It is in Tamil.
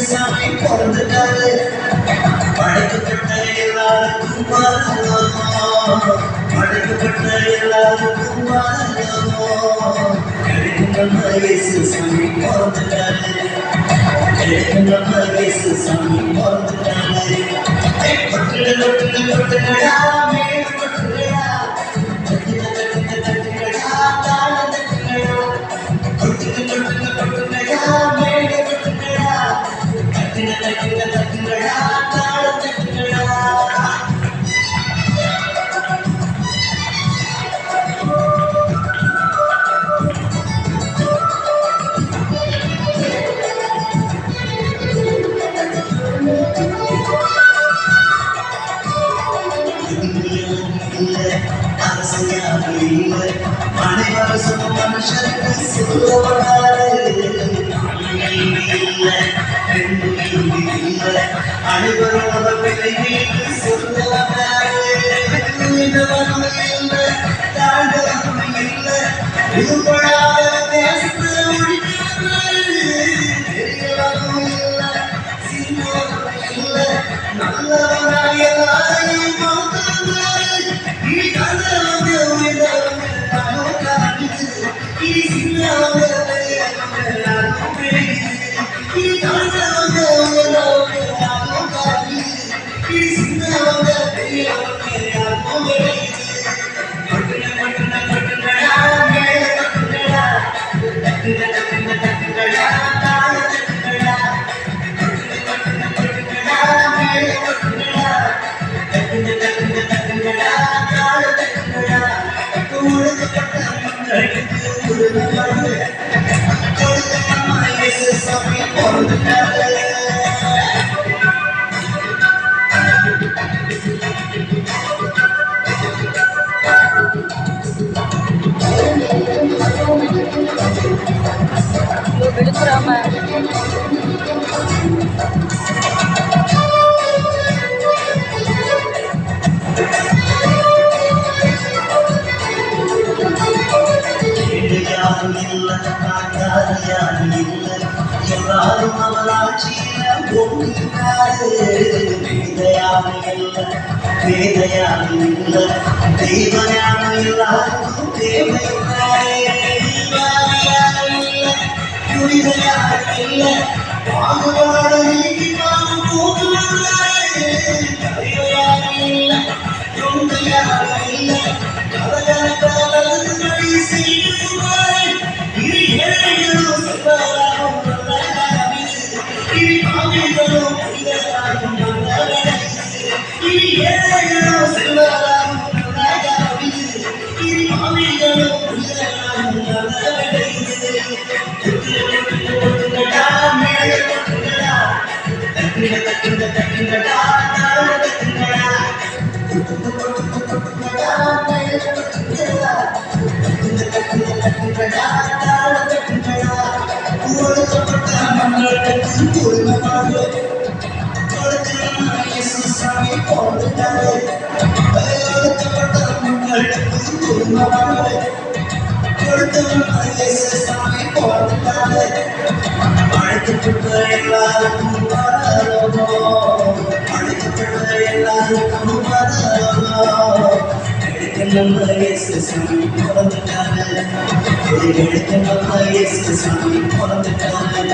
சாமி பிறந்துட்டாரு. படைக்கப்பட்ட எல்லாருக்கும் படைக்கப்பட்ட எல்லாருக்கும் நம்ம இயேசு சாமி பிறந்துட்டாரு. நம்ம இயேசு சாமி பிறந்துட்டாரு. தொட்டுல தொட்டுல தொட்டுலடா மேல தொட்டுலடா தொட்டுல தொட்டுல தொட்டுலடா தாள தொட்டுலடா தொட்டுல தொட்டுல தொட்டுலடா மேல தொட்டுலடா தொட்டுல தொட்டுல தொட்டுலடா தாள தொட்டுலடா. அனைவரும் மனுஷருக்கு சொல்லுவாரு. அனைவரோட பிள்ளை சொல்லுவாரு. விழுப்புராம எல்லாரும் அவராட்சியில போகிறாரு. வேதையான இல்ல தெய்வஞான எல்லாருக்கும் தேவையாரு. புரிதையான இல்ல பாகுபாட நீக்கி நானும் போகிறாரு. கதையான இல்ல தொண்டையான இல்ல கதையான செய்வாரு. இது ஏழைகளும் செல்வராகும் அழைக்கப்பட்ட எல்லாருக்கும் நம்ம இயேசு சாமி பிறந்துட்டாரு. நம்ம இயேசு சாமி பிறந்துட்டாரு.